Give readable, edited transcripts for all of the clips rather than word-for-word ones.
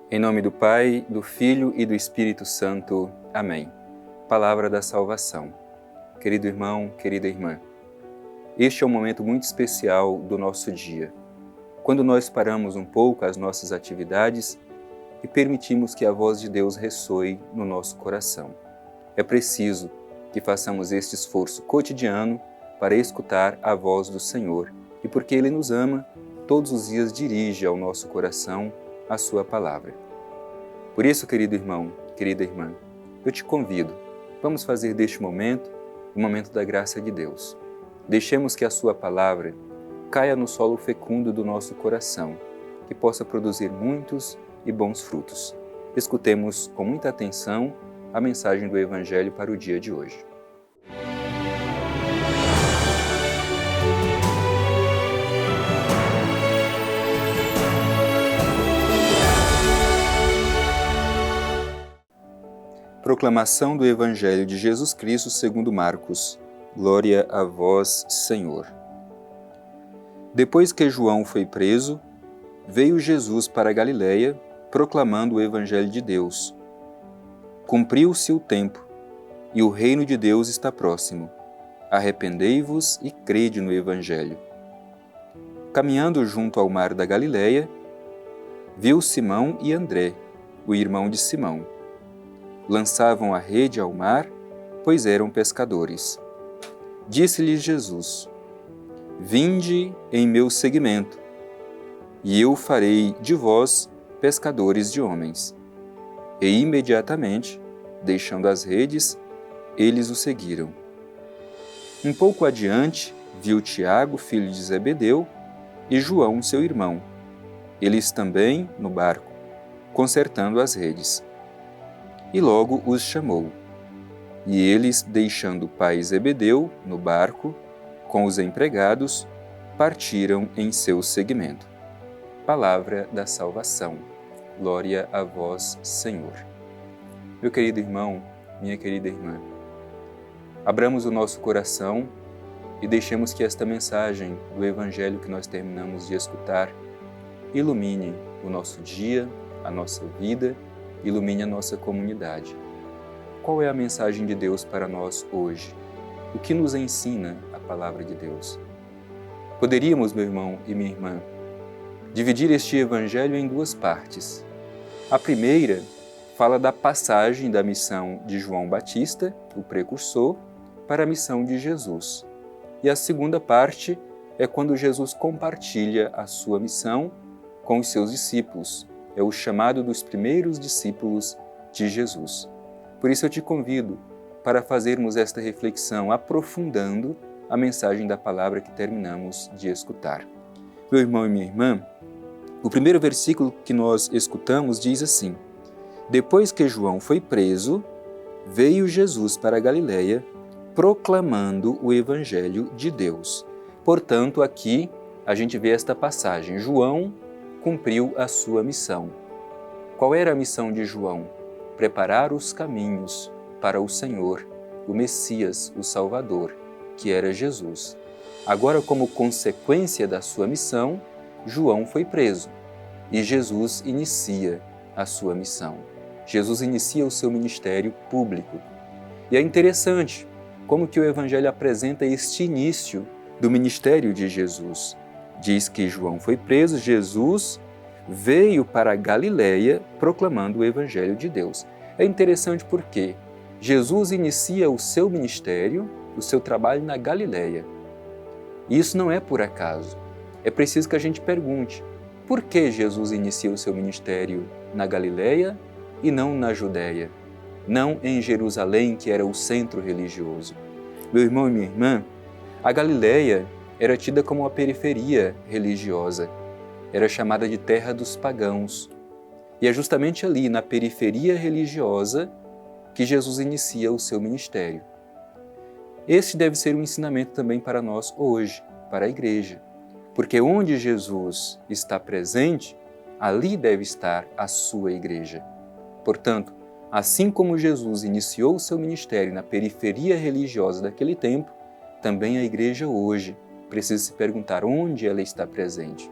Em nome do Pai, do Filho e do Espírito Santo. Amém. Palavra da salvação. Querido irmão, querida irmã, este é um momento muito especial do nosso dia, quando nós paramos um pouco as nossas atividades e permitimos que a voz de Deus ressoe no nosso coração. É preciso que façamos este esforço cotidiano para escutar a voz do Senhor e porque Ele nos ama, todos os dias dirige ao nosso coração a sua palavra. Por isso, querido irmão, querida irmã, eu te convido, vamos fazer deste momento o momento da graça de Deus. Deixemos que a sua palavra caia no solo fecundo do nosso coração, que possa produzir muitos e bons frutos. Escutemos com muita atenção a mensagem do Evangelho para o dia de hoje. Proclamação do Evangelho de Jesus Cristo segundo Marcos. Glória a vós, Senhor. Depois que João foi preso, veio Jesus para a Galiléia, proclamando o Evangelho de Deus. Cumpriu-se o tempo, e o reino de Deus está próximo. Arrependei-vos e crede no Evangelho. Caminhando junto ao mar da Galiléia, viu Simão e André, o irmão de Simão. Lançavam a rede ao mar, pois eram pescadores. Disse-lhes Jesus: Vinde em meu seguimento, e eu farei de vós pescadores de homens. E imediatamente, deixando as redes, eles o seguiram. Um pouco adiante, viu Tiago, filho de Zebedeu, e João, seu irmão, eles também no barco, consertando as redes. E logo os chamou. E eles, deixando o pai Zebedeu no barco, com os empregados, partiram em seu seguimento. Palavra da salvação. Glória a vós, Senhor. Meu querido irmão, minha querida irmã, abramos o nosso coração e deixemos que esta mensagem do Evangelho que nós terminamos de escutar ilumine o nosso dia, a nossa vida, ilumine a nossa comunidade. Qual é a mensagem de Deus para nós hoje? O que nos ensina a palavra de Deus? Poderíamos, meu irmão e minha irmã, dividir este Evangelho em duas partes. A primeira fala da passagem da missão de João Batista, o precursor, para a missão de Jesus. E a segunda parte é quando Jesus compartilha a sua missão com os seus discípulos. É o chamado dos primeiros discípulos de Jesus. Por isso eu te convido para fazermos esta reflexão aprofundando a mensagem da palavra que terminamos de escutar. Meu irmão e minha irmã, o primeiro versículo que nós escutamos diz assim: Depois que João foi preso, veio Jesus para a Galiléia, proclamando o Evangelho de Deus. Portanto, aqui a gente vê esta passagem. João cumpriu a sua missão. Qual era a missão de João? Preparar os caminhos para o Senhor, o Messias, o Salvador, que era Jesus. Agora, como consequência da sua missão, João foi preso e Jesus inicia a sua missão. Jesus inicia o seu ministério público. E é interessante como que o Evangelho apresenta este início do ministério de Jesus. Diz que João foi preso, Jesus veio para a Galiléia proclamando o Evangelho de Deus. É interessante porque Jesus inicia o seu ministério, o seu trabalho na Galiléia. E isso não é por acaso. É preciso que a gente pergunte, por que Jesus inicia o seu ministério na Galiléia e não na Judéia? Não em Jerusalém, que era o centro religioso. Meu irmão e minha irmã, a Galiléia era tida como uma periferia religiosa. Era chamada de terra dos pagãos. E é justamente ali, na periferia religiosa, que Jesus inicia o seu ministério. Este deve ser um ensinamento também para nós hoje, para a igreja. Porque onde Jesus está presente, ali deve estar a sua igreja. Portanto, assim como Jesus iniciou o seu ministério na periferia religiosa daquele tempo, também a igreja hoje precisa se perguntar onde ela está presente.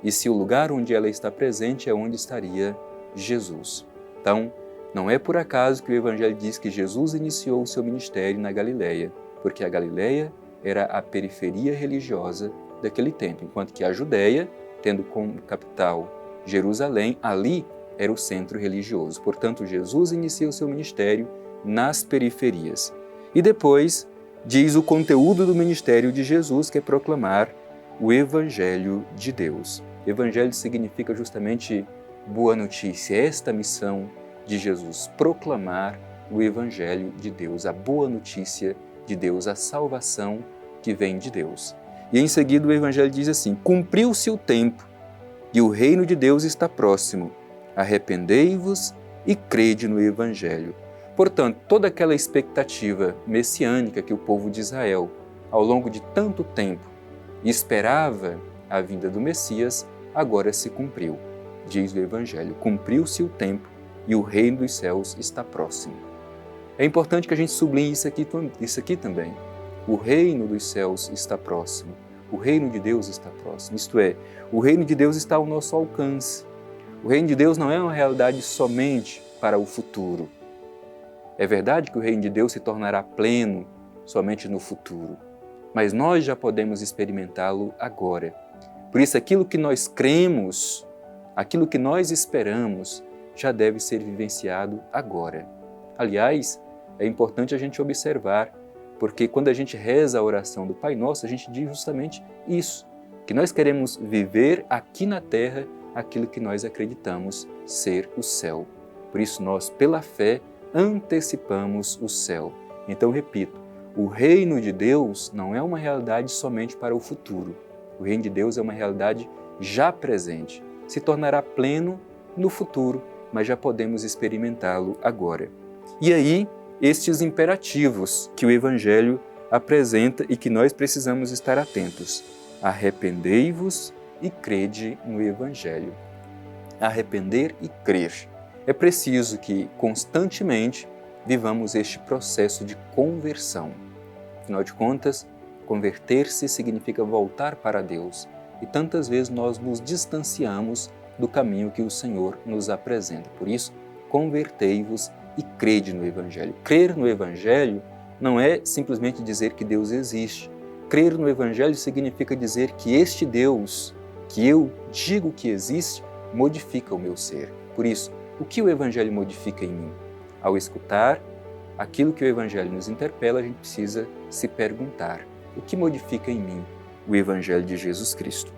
E se o lugar onde ela está presente é onde estaria Jesus. Então, não é por acaso que o Evangelho diz que Jesus iniciou o seu ministério na Galileia, porque a Galileia era a periferia religiosa daquele tempo, enquanto que a Judéia, tendo como capital Jerusalém, ali era o centro religioso. Portanto, Jesus inicia o seu ministério nas periferias. E depois diz o conteúdo do ministério de Jesus, que é proclamar o Evangelho de Deus. Evangelho significa justamente boa notícia, esta missão de Jesus, proclamar o Evangelho de Deus, a boa notícia de Deus, a salvação que vem de Deus. E em seguida o Evangelho diz assim: cumpriu-se o tempo e o reino de Deus está próximo, arrependei-vos e crede no Evangelho. Portanto, toda aquela expectativa messiânica que o povo de Israel, ao longo de tanto tempo, esperava a vinda do Messias, agora se cumpriu. Diz o Evangelho, cumpriu-se o tempo e o reino dos céus está próximo. É importante que a gente sublinhe isso aqui também. O reino dos céus está próximo. O reino de Deus está próximo. Isto é, o reino de Deus está ao nosso alcance. O reino de Deus não é uma realidade somente para o futuro. É verdade que o reino de Deus se tornará pleno somente no futuro, mas nós já podemos experimentá-lo agora. Por isso, aquilo que nós cremos, aquilo que nós esperamos, já deve ser vivenciado agora. Aliás, é importante a gente observar, porque quando a gente reza a oração do Pai Nosso, a gente diz justamente isso, que nós queremos viver aqui na terra aquilo que nós acreditamos ser o céu. Por isso nós, pela fé, antecipamos o céu. Então, repito, o reino de Deus não é uma realidade somente para o futuro. O reino de Deus é uma realidade já presente. Se tornará pleno no futuro, mas já podemos experimentá-lo agora. E aí, estes imperativos que o Evangelho apresenta e que nós precisamos estar atentos. Arrependei-vos e crede no Evangelho. Arrepender e crer. É preciso que constantemente vivamos este processo de conversão. Afinal de contas, converter-se significa voltar para Deus. E tantas vezes nós nos distanciamos do caminho que o Senhor nos apresenta. Por isso, convertei-vos e crede no Evangelho. Crer no Evangelho não é simplesmente dizer que Deus existe. Crer no Evangelho significa dizer que este Deus, que eu digo que existe, modifica o meu ser. Por isso, o que o Evangelho modifica em mim? Ao escutar aquilo que o Evangelho nos interpela, a gente precisa se perguntar: o que modifica em mim o Evangelho de Jesus Cristo?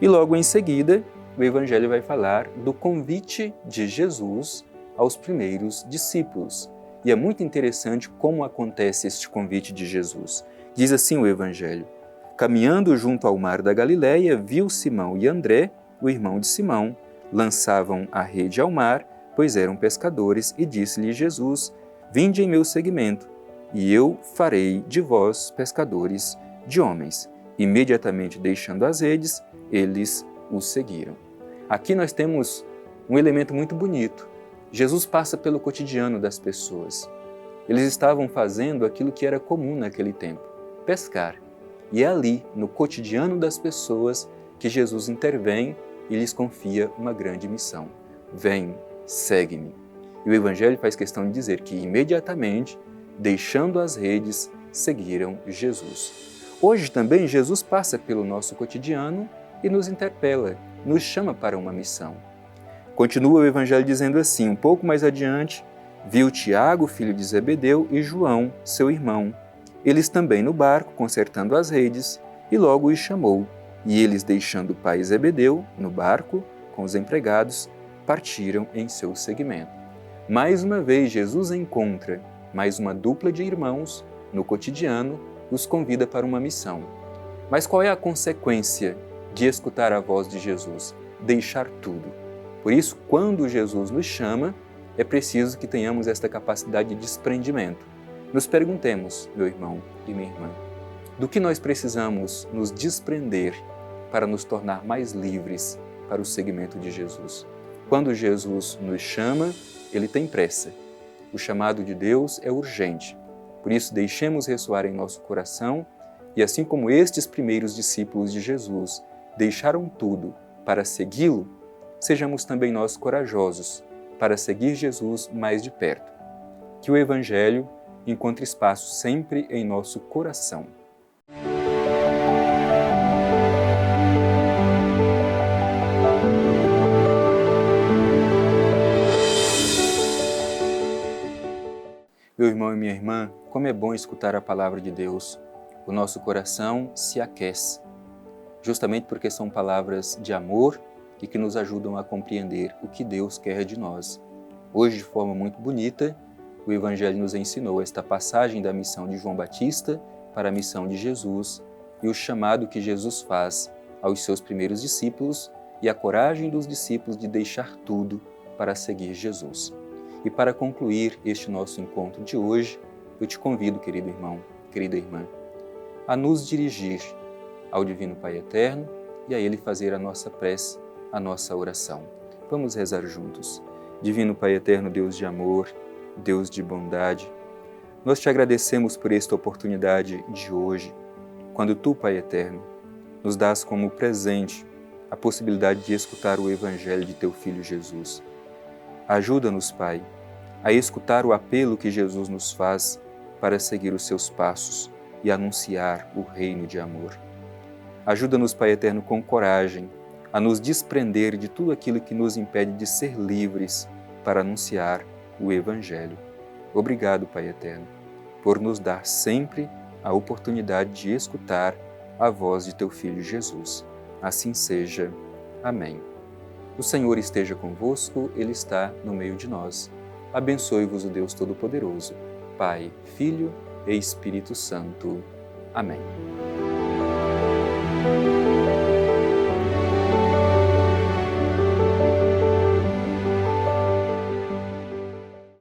E logo em seguida, o Evangelho vai falar do convite de Jesus aos primeiros discípulos. E é muito interessante como acontece este convite de Jesus. Diz assim o Evangelho: caminhando junto ao mar da Galileia, viu Simão e André, o irmão de Simão, lançavam a rede ao mar, pois eram pescadores, e disse-lhe Jesus: vinde em meu seguimento, e eu farei de vós pescadores de homens. Imediatamente deixando as redes, eles o seguiram. Aqui nós temos um elemento muito bonito. Jesus passa pelo cotidiano das pessoas. Eles estavam fazendo aquilo que era comum naquele tempo, pescar. E é ali, no cotidiano das pessoas, que Jesus intervém e lhes confia uma grande missão. Vem, segue-me. E o Evangelho faz questão de dizer que imediatamente, deixando as redes, seguiram Jesus. Hoje também Jesus passa pelo nosso cotidiano e nos interpela, nos chama para uma missão. Continua o Evangelho dizendo assim, um pouco mais adiante, viu Tiago, filho de Zebedeu, e João, seu irmão. Eles também no barco, consertando as redes, e logo os chamou. E eles, deixando o pai Zebedeu no barco, com os empregados, partiram em seu seguimento. Mais uma vez, Jesus encontra mais uma dupla de irmãos no cotidiano, os convida para uma missão. Mas qual é a consequência de escutar a voz de Jesus? Deixar tudo. Por isso, quando Jesus nos chama, é preciso que tenhamos esta capacidade de desprendimento. Nos perguntemos, meu irmão e minha irmã, do que nós precisamos nos desprender para nos tornar mais livres para o seguimento de Jesus. Quando Jesus nos chama, Ele tem pressa. O chamado de Deus é urgente. Por isso, deixemos ressoar em nosso coração e, assim como estes primeiros discípulos de Jesus deixaram tudo para segui-lo, sejamos também nós corajosos para seguir Jesus mais de perto. Que o Evangelho encontre espaço sempre em nosso coração. Meu irmão e minha irmã, como é bom escutar a palavra de Deus. O nosso coração se aquece, justamente porque são palavras de amor e que nos ajudam a compreender o que Deus quer de nós. Hoje, de forma muito bonita, o Evangelho nos ensinou esta passagem da missão de João Batista para a missão de Jesus e o chamado que Jesus faz aos seus primeiros discípulos e a coragem dos discípulos de deixar tudo para seguir Jesus. E para concluir este nosso encontro de hoje, eu te convido, querido irmão, querida irmã, a nos dirigir ao Divino Pai Eterno e a Ele fazer a nossa prece, a nossa oração. Vamos rezar juntos. Divino Pai Eterno, Deus de amor, Deus de bondade, nós te agradecemos por esta oportunidade de hoje, quando Tu, Pai Eterno, nos dás como presente a possibilidade de escutar o Evangelho de Teu Filho Jesus. Ajuda-nos, Pai, a escutar o apelo que Jesus nos faz para seguir os seus passos e anunciar o reino de amor. Ajuda-nos, Pai Eterno, com coragem, a nos desprender de tudo aquilo que nos impede de ser livres para anunciar o Evangelho. Obrigado, Pai Eterno, por nos dar sempre a oportunidade de escutar a voz de Teu Filho Jesus. Assim seja. Amém. O Senhor esteja convosco, Ele está no meio de nós. Abençoe-vos o Deus Todo-Poderoso, Pai, Filho e Espírito Santo. Amém.